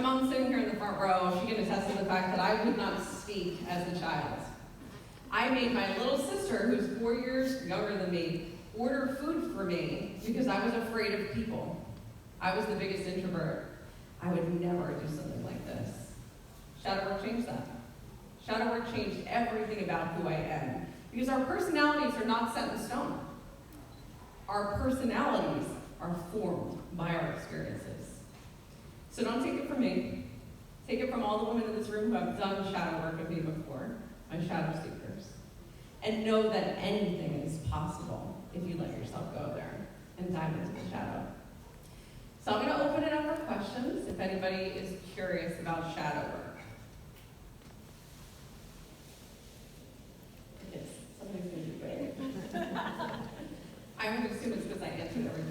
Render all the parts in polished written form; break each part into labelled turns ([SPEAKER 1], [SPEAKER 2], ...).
[SPEAKER 1] mom's sitting here in the front row. She can attest to the fact that I would not speak as a child. I made my little sister, who's 4 years younger than me, order food for me because I was afraid of people. I was the biggest introvert. I would never do something like this. Shadow work changed that. Shadow work changed everything about who I am. Because our personalities are not set in stone. Our personalities are formed by our experiences. So don't take it from me. Take it from all the women in this room who have done shadow work with me before, my shadow seekers. And know that anything is possible if you let yourself go there and dive into the shadow. So I'm going to open it up for questions if anybody is curious about shadow work. Yes, somebody's going to do great. I would assume it's because I answered everything.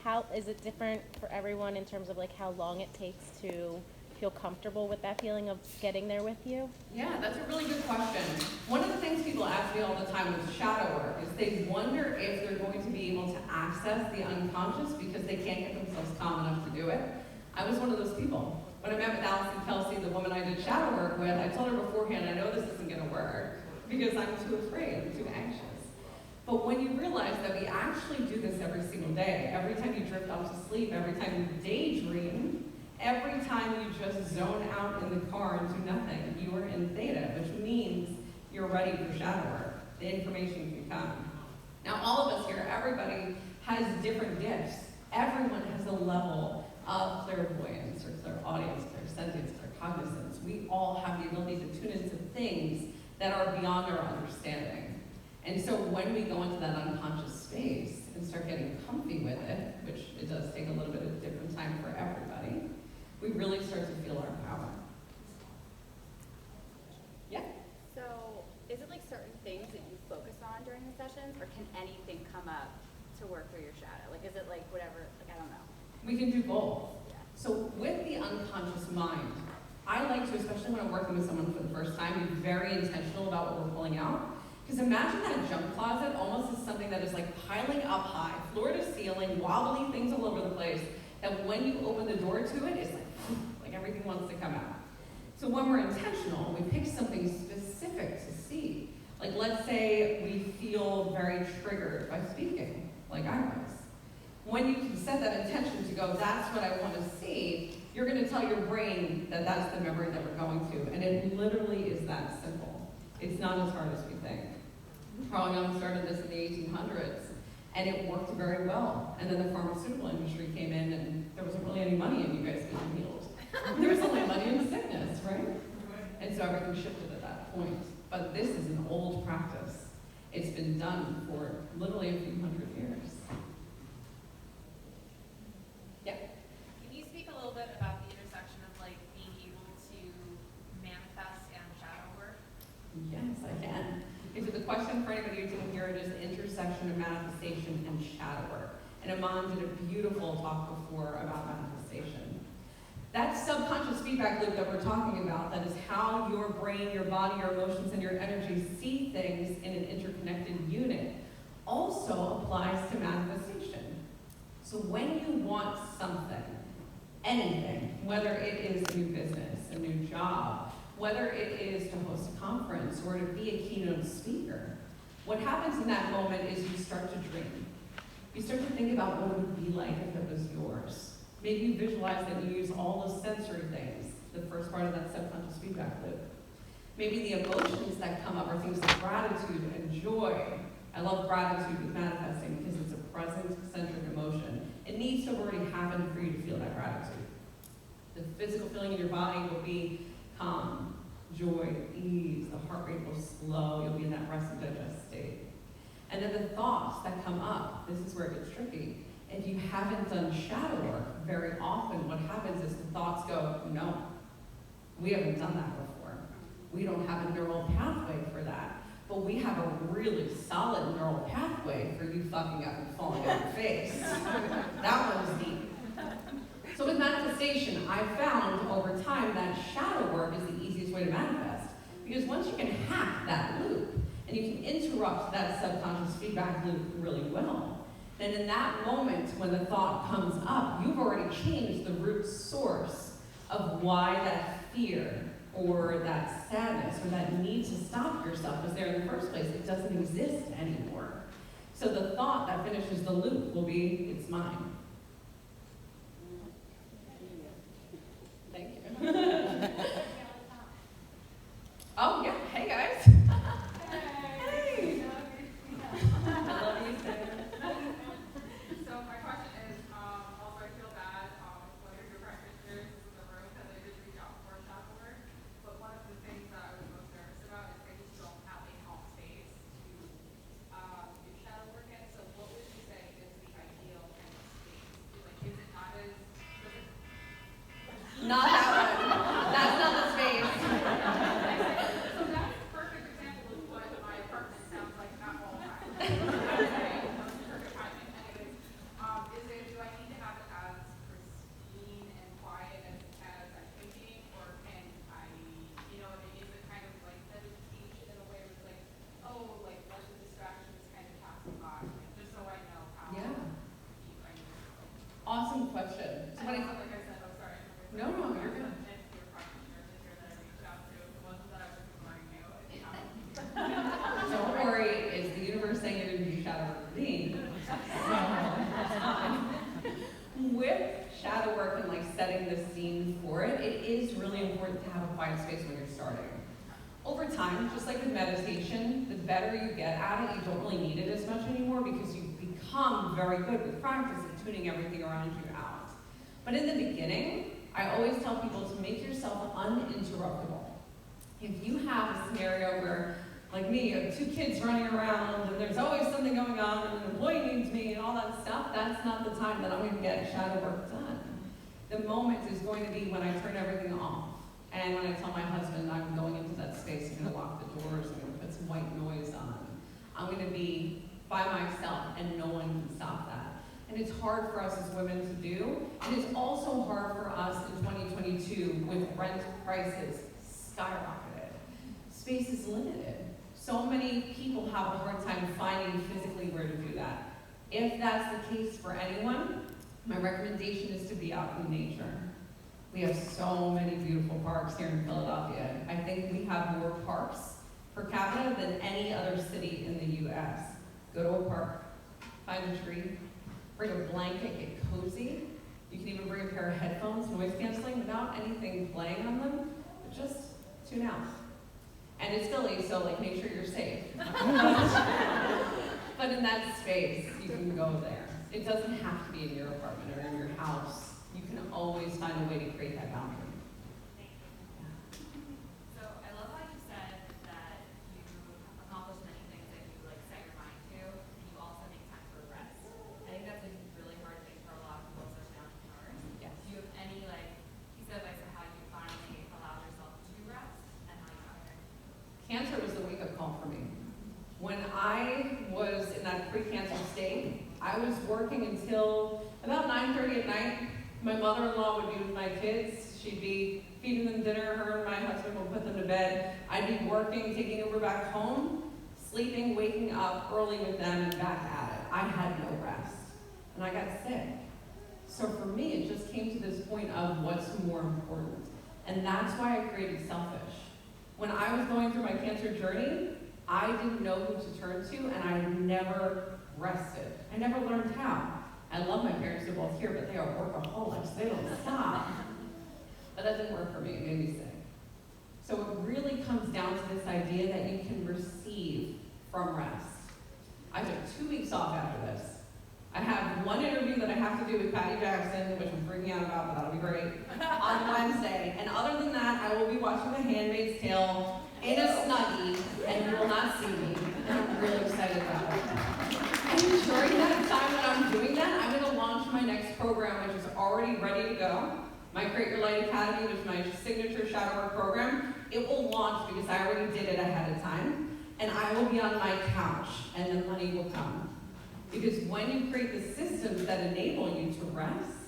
[SPEAKER 2] How is it different for everyone in terms of like how long it takes to feel comfortable with that feeling of getting there with you?
[SPEAKER 1] Yeah, that's a really good question. One of the things people ask me all the time with shadow work is they wonder if they're going to be able to access the unconscious because they can't get themselves calm enough to do it. I was one of those people. When I met with Allison Kelsey, the woman I did shadow work with, I told her beforehand, I know this isn't going to work because I'm too afraid, I'm too anxious. But when you realize that we actually do this every single day, every time you drift off to sleep, every time you daydream, every time you just zone out in the car and do nothing, you are in theta, which means you're ready for shadow work. The information can come. Now, all of us here, everybody has different gifts. Everyone has a level of clairvoyance or clairaudience, clairsentience, claircognizance. We all have the ability to tune into things that are beyond our understanding. And so when we go into that unconscious space and start getting comfy with it, which it does take a little bit of different time for everybody, we really start to feel our power. Yeah?
[SPEAKER 3] So is it like certain things that you focus on during the sessions, or can anything come up to work through your shadow? Like, is it like whatever, like, I don't know.
[SPEAKER 1] We can do both.
[SPEAKER 3] Yeah.
[SPEAKER 1] So with the unconscious mind, I like to, especially when I'm working with someone for the first time, be very intentional about what we're pulling out. Because imagine that junk closet almost as something that is like piling up high, floor to ceiling, wobbly things all over the place, that when you open the door to it, it's like everything wants to come out. So when we're intentional, we pick something specific to see. Like let's say we feel very triggered by speaking, like I was. When you can set that intention to go, that's what I want to see, you're going to tell your brain that that's the memory that we're going to. And it literally is that simple. It's not as hard as we think. Carl Jung started this in the 1800s, and it worked very well. And then the pharmaceutical industry came in, and there wasn't really any money in you guys getting healed. There was only money in sickness, right? And so everything shifted at that point. But this is an old practice. It's been done for literally a few hundred years. Yeah?
[SPEAKER 4] Can you speak a little bit about the intersection of like being able to manifest and shadow work?
[SPEAKER 1] Yes, I can. Okay, so the question for anybody who didn't hear it is the intersection of manifestation and shadow work. And Iman did a beautiful talk before about manifestation. That subconscious feedback loop that we're talking about, that is how your brain, your body, your emotions, and your energy see things in an interconnected unit, also applies to manifestation. So when you want something, anything, whether it is a new business, a new job, whether it is to host a conference or to be a keynote speaker, what happens in that moment is you start to dream. You start to think about what it would be like if it was yours. Maybe you visualize that you use all those sensory things, the first part of that subconscious feedback loop. Maybe the emotions that come up are things like gratitude and joy. I love gratitude with manifesting because it's a present-centric emotion. It needs to have already happened for you to feel that gratitude. The physical feeling in your body will be calm, joy, ease. The heart rate will slow. You'll be in that rest and digest state. And then the thoughts that come up, this is where it gets tricky. If you haven't done shadow work, very often what happens is the thoughts go, no, we haven't done that before. We don't have a neural pathway for that. But we have a really solid neural pathway for you fucking up and falling on your face. That one's deep. So with manifestation, I've found over time that shadow work is the easiest way to manifest. Because once you can hack that loop, and you can interrupt that subconscious feedback loop really well, then in that moment when the thought comes up, you've already changed the root source of why that fear or that sadness or that need to stop yourself was there in the first place. It doesn't exist anymore. So the thought that finishes the loop will be, it's mine. Thank you. Oh, yeah. Hey, guys. Hey. I love you, Sarah.
[SPEAKER 5] So my question is, also I feel bad whether your practitioners in the room because I did reach out for shadow work, but one of the things that I was most nervous about is I just don't have a home space to do shadow work in. So what would you say is the ideal kind of space? Like, is it not as
[SPEAKER 1] Not that one. That's not the space.
[SPEAKER 5] So that's a perfect example of what my apartment sounds like at all times. Perfect timing. Anyways, do I need to have it as pristine and quiet as I'm thinking, or can I, you know, is it kind of like that is teach in a way where it's like, oh, like let the distractions kind of pass me by, like, just so I know how
[SPEAKER 1] Yeah.
[SPEAKER 5] deep I need to go.
[SPEAKER 1] Awesome question. So when I,
[SPEAKER 5] Like I said, oh sorry.
[SPEAKER 1] No, you're good.
[SPEAKER 5] And your practitioners is here that I reached out to, the ones that I was ignoring you, and
[SPEAKER 1] don't worry, it's the universe saying you're going to do shadow work for me. With shadow work and like setting the scene for it, it is really important to have a quiet space when you're starting. Over time, just like with meditation, the better you get at it, you don't really need it as much anymore because you become very good with practice at tuning everything around you out. But in the beginning, I always tell people to make yourself uninterruptible. If you have a scenario where, like me, you have 2 kids running around and there's always something going on and an employee needs me and all that stuff, that's not the time that I'm going to get shadow work done. The moment is going to be when I turn everything off. And when I tell my husband I'm going into that space, I'm going to lock the doors, I'm going to put some white noise on. I'm going to be by myself and no one can stop that. And it's hard for us as women to do. And it's also hard for us in 2022 with rent prices skyrocketed. Space is limited. So many people have a hard time finding physically where to do that. If that's the case for anyone, my recommendation is to be out in nature. We have so many beautiful parks here in Philadelphia. I think we have more parks per capita than any other city in the US. Go to a park, find a tree, bring a blanket, get cozy. You can even bring a pair of headphones, noise canceling, without anything playing on them, but just tune out. And it's Philly, so like make sure you're safe. But in that space, you can go there. It doesn't have to be in your apartment or in your house. You can always find a way to create that boundary.
[SPEAKER 4] Thank you. So I love how you said that you accomplish many things that you like set your mind to, and you also make time for rest. I think that's a really hard thing for a lot of people, especially entrepreneurs.
[SPEAKER 1] Yes.
[SPEAKER 4] Do you have any like piece of advice on how you finally allowed yourself to rest and how you got there?
[SPEAKER 1] Cancer was the wake-up call for me. When I was in that pre-cancer state, I was working until about 9:30 at night. My mother-in-law would be with my kids. She'd be feeding them dinner. Her and my husband would put them to bed. I'd be working, taking Uber back home, sleeping, waking up early with them, and back at it. I had no rest. And I got sick. So for me, it just came to this point of what's more important. And that's why I created Selfish. When I was going through my cancer journey, I didn't know who to turn to, and I never rested. I never learned how. I love my parents, they're both here, but they are workaholics. They don't stop. But that didn't work for me. It made me sick. So it really comes down to this idea that you can receive from rest. I took 2 weeks off after this. I have one interview that I have to do with Patty Jackson, which I'm freaking out about, but that'll be great, on Wednesday. And other than that, I will be watching The Handmaid's Tale in a Snuggie, and you will not see me. And I'm really excited about it. And during that time that I'm doing that, I'm going to launch my next program, which is already ready to go. My Create Your Light Academy, which is my signature shadow work program. It will launch because I already did it ahead of time. And I will be on my couch, and the money will come. Because when you create the systems that enable you to rest,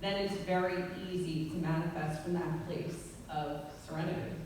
[SPEAKER 1] then it's very easy to manifest from that place of serenity.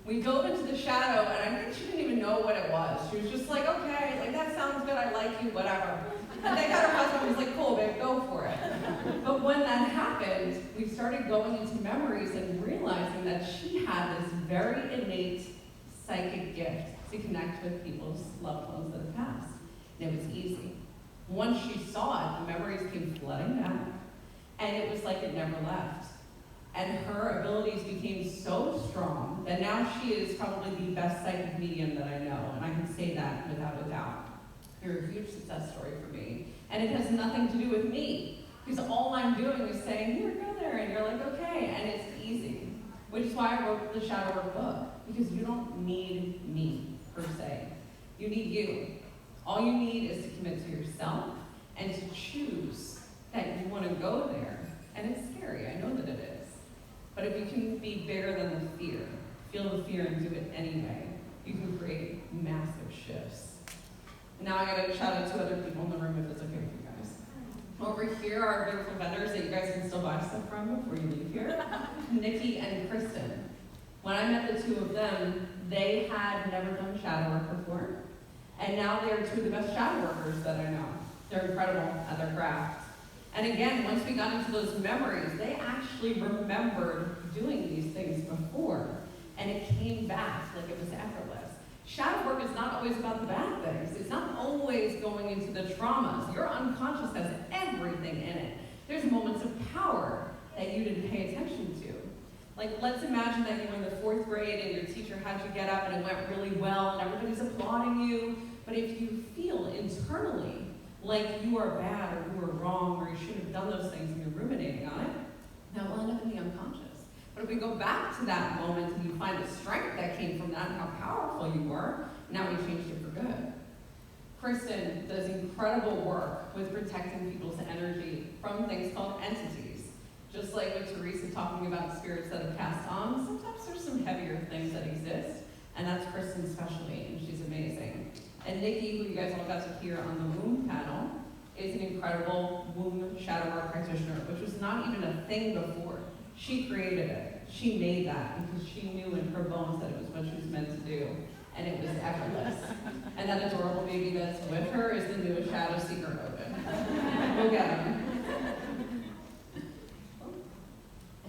[SPEAKER 1] We dove into the shadow, and I think she didn't even know what it was. She was just like, okay, like that sounds good, I like you, whatever. And thank God her husband was like, cool, babe, go for it. But when that happened, we started going into memories and realizing that she had this very innate psychic gift to connect with people's loved ones that have passed. And it was easy. Once she saw it, the memories came flooding back, and it was like it never left. And her abilities became so strong that now she is probably the best psychic medium that I know, and I can say that without a doubt. You're a huge success story for me, and it has nothing to do with me, because all I'm doing is saying, here, go there, and you're like, okay, and it's easy. Which is why I wrote the Shadow Work book, because you don't need me, per se. You need you. All you need is to commit to yourself and to choose that you want to go there. And it's scary, I know that it is. But if you can be bigger than the fear, feel the fear and do it anyway, you can create massive shifts. And now I gotta shout out 2 other people in the room if it's okay with you guys. Over here are beautiful vendors that you guys can still buy stuff from before you leave here. Nikki and Kristen. When I met the 2 of them, they had never done shadow work before. And now they're 2 of the best shadow workers that I know. They're incredible at their craft. And again, once we got into those memories, they actually remembered doing these things before. And it came back like it was effortless. Shadow work is not always about the bad things. It's not always going into the traumas. Your unconscious has everything in it. There's moments of power that you didn't pay attention to. Like, let's imagine that you were in the 4th grade and your teacher had you get up and it went really well and everybody's applauding you. But if you feel internally like you are bad or you are wrong or you shouldn't have done those things and you're ruminating on it, that will end up in the unconscious. But if we go back to that moment and you find the strength that came from that and how powerful you were, now we changed it for good. Kristen does incredible work with protecting people's energy from things called entities. Just like with Teresa talking about spirits that have passed on, sometimes there's some heavier things that exist, and that's Kristen's specialty, and she's amazing. And Nikki, who you guys all got to hear on the womb panel, is an incredible womb shadow work practitioner, which was not even a thing before. She created it. She made that because she knew in her bones that it was what she was meant to do, and it was effortless. And that adorable baby that's with her is the newest Shadow Seeker open. Go get him.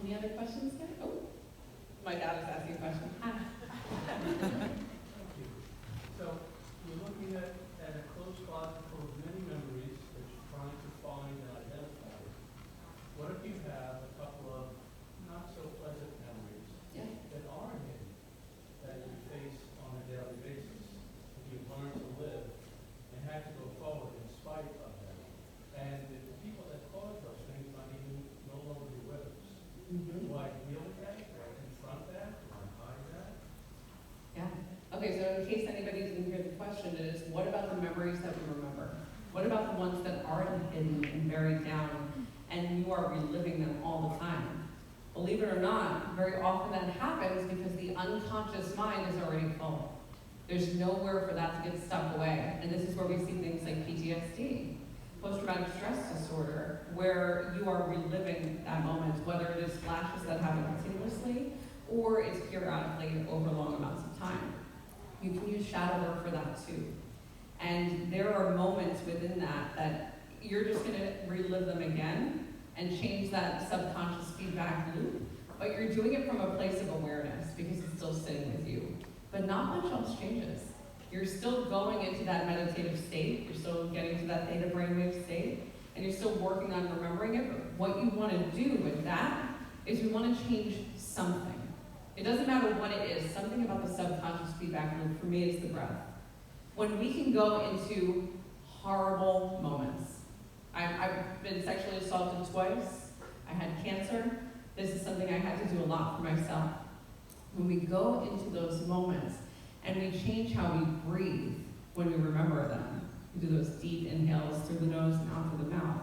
[SPEAKER 1] Any other questions, guys? Oh, my dad is asking a question.
[SPEAKER 6] So you're looking at a close closet full of many memories that you're trying to find and identify. What if you have a couple of not so pleasant memories that are hidden, that you face on a daily basis, that you've learned to live and have to go forward in spite of them? And if the people that caused those things might even no longer be with us. Do I deal with that? Do I confront that? Do I hide that?
[SPEAKER 1] Yeah. Okay, so in case anybody didn't hear the question, it is, what about the memories that we remember? What about the ones that aren't hidden and buried down, and you are reliving them all the time? Believe it or not, very often that happens because the unconscious mind is already full. There's nowhere for that to get stuck away, and this is where we see things like PTSD, post-traumatic stress disorder, where you are reliving that moment, whether it is flashes that happen continuously, or it's periodically over long amounts of time. You can use shadow work for that too. And there are moments within that you're just gonna relive them again and change that subconscious feedback loop, but you're doing it from a place of awareness because it's still sitting with you. But not much else changes. You're still going into that meditative state, you're still getting to that theta brainwave state, and you're still working on remembering it, but what you want to do with that is you want to change something. It doesn't matter what it is, something about the subconscious feedback loop, for me, is the breath. When we can go into horrible moments. I've been sexually assaulted twice, I had cancer, this is something I had to do a lot for myself. When we go into those moments, and we change how we breathe when we remember them. We do those deep inhales through the nose and out through the mouth.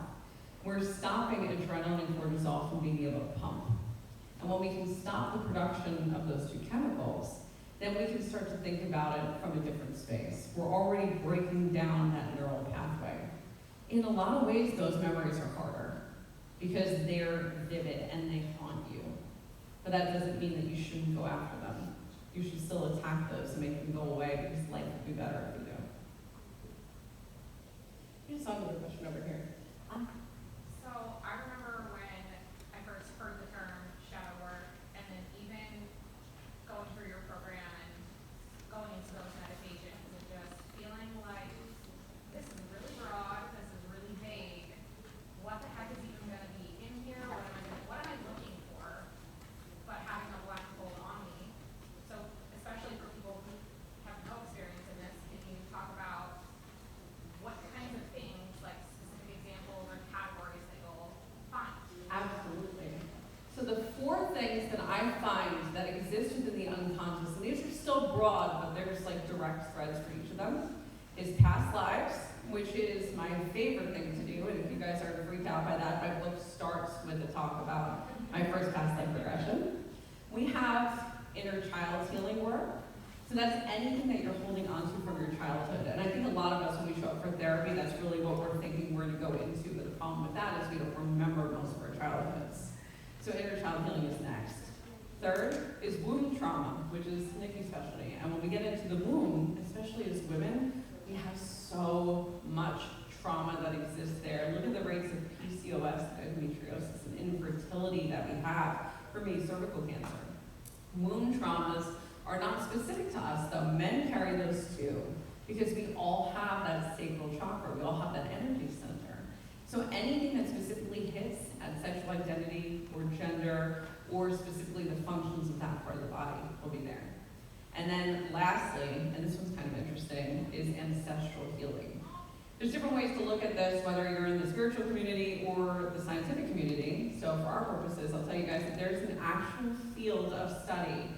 [SPEAKER 1] We're stopping adrenaline and cortisol from being able to pump. And when we can stop the production of those 2 chemicals, then we can start to think about it from a different space. We're already breaking down that neural pathway. In a lot of ways, those memories are harder because they're vivid and they haunt you. But that doesn't mean that you shouldn't go after them. you should still attack those and make them go away because life would be better if you do. Here's another question over here.
[SPEAKER 5] So I remember when I first heard the term shadow work, and then even going through your program and going into those meditations and just feeling like this is really broad, this is really vague. What the heck is even going to be in here? What am I looking for? But having a blindfold on me. So especially for people who have no experience in this, can you talk about what kinds of things, like specific examples or categories that you'll find?
[SPEAKER 1] Absolutely. So the 4 things that I find that exist within the unconscious, and these are still broad, but there's like direct threads for each of them, is past lives, which is my favorite thing to do. And if you guys are freaked out by that, my book starts with a talk about my first past life regression. We have inner child healing work. So that's anything that you're holding onto from your childhood. And I think a lot of us, when we show up for therapy, that's really what we're thinking we're going to go into. But the problem with that is we don't remember most of our childhoods. So inner child healing is next. Third is womb trauma, which is Nikki's specialty. And when we get into the womb, especially as women, we have so much trauma that exists there. Look at the rates of PCOS, endometriosis, and infertility that we have. For me, cervical cancer. Womb traumas are not specific to us, though. Men carry those too, because we all have that sacral chakra. We all have that energy center. So anything that specifically hits at sexual identity or gender, or specifically the functions of that part of the body, will be there. And then lastly, and this one's kind of interesting, is ancestral healing. There's different ways to look at this, whether you're in the spiritual community or the scientific community. So for our purposes, I'll tell you guys that there's an actual field of study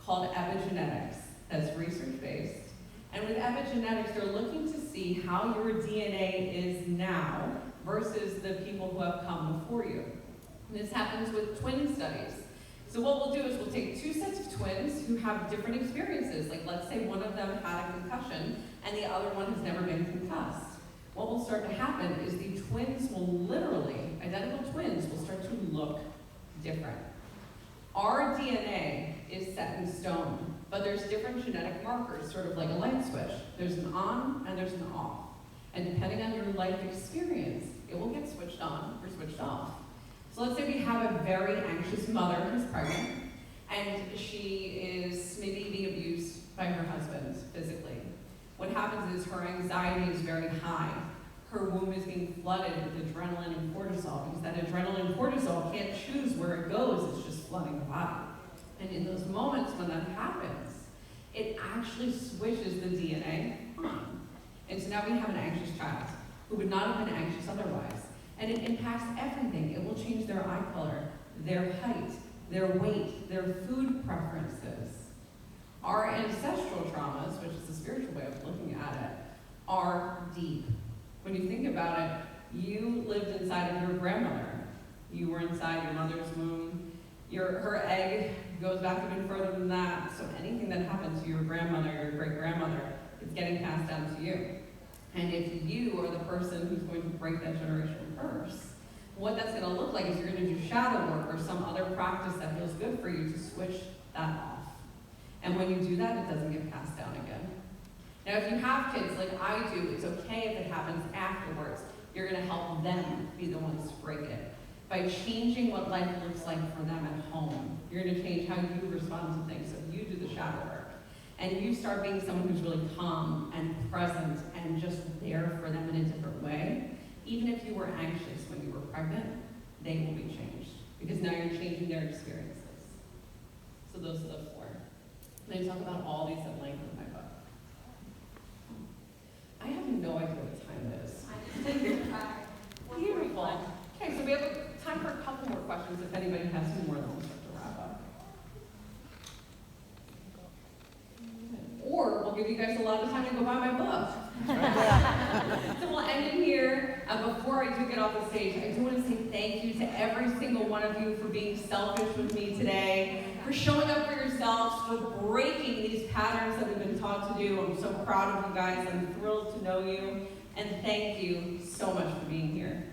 [SPEAKER 1] called epigenetics that's research-based. And with epigenetics, they're looking to see how your DNA is now versus the people who have come before you. And this happens with twin studies. So what we'll do is we'll take 2 sets of twins who have different experiences. Like let's say one of them had a concussion and the other one has never been concussed. What will start to happen is the twins will literally, identical twins, will start to look different. Our DNA is set in stone, but there's different genetic markers, sort of like a light switch. There's an on and there's an off. And depending on your life experience, it will get switched on or switched off. So let's say we have a very anxious mother who's pregnant, and she is maybe being abused by her husband physically. What happens is her anxiety is very high. Her womb is being flooded with adrenaline and cortisol, because that adrenaline and cortisol can't choose where it goes, it's just flooding the body. And in those moments when that happens, it actually switches the DNA on. And so now we have an anxious child who would not have been anxious otherwise. And it impacts everything. It will change their eye color, their height, their weight, their food preferences. Our ancestral traumas, which is the spiritual way of looking at it, are deep. When you think about it, you lived inside of your grandmother. You were inside your mother's womb. Her egg goes back even further than that. So anything that happened to your grandmother, your great-grandmother, it's getting passed down to you. And if you are the person who's going to break that generational curse, what that's going to look like is you're going to do shadow work or some other practice that feels good for you to switch that off. And when you do that, it doesn't get passed down again. Now, if you have kids like I do, it's okay if it happens afterwards. You're going to help them be the ones to break it. By changing what life looks like for them at home, you're going to change how you respond to things. So you do the shadow work. And you start being someone who's really calm and present and just there for them in a different way. Even if you were anxious when you were pregnant, they will be changed. Because now you're changing their experiences. So those are the 4. And I talk about all these at length in my book. I have no idea what time it is. Beautiful. Okay, so we have time for a couple more questions if anybody has some more, then we'll start to wrap up. Or we'll give you guys a lot of time to go buy my book. So we'll end it here. Before I do get off the stage, I do want to say thank you to every single one of you for being selfish with me today, for showing up for yourselves, for breaking these patterns that we've been taught to do. I'm so proud of you guys. I'm thrilled to know you. And thank you so much for being here.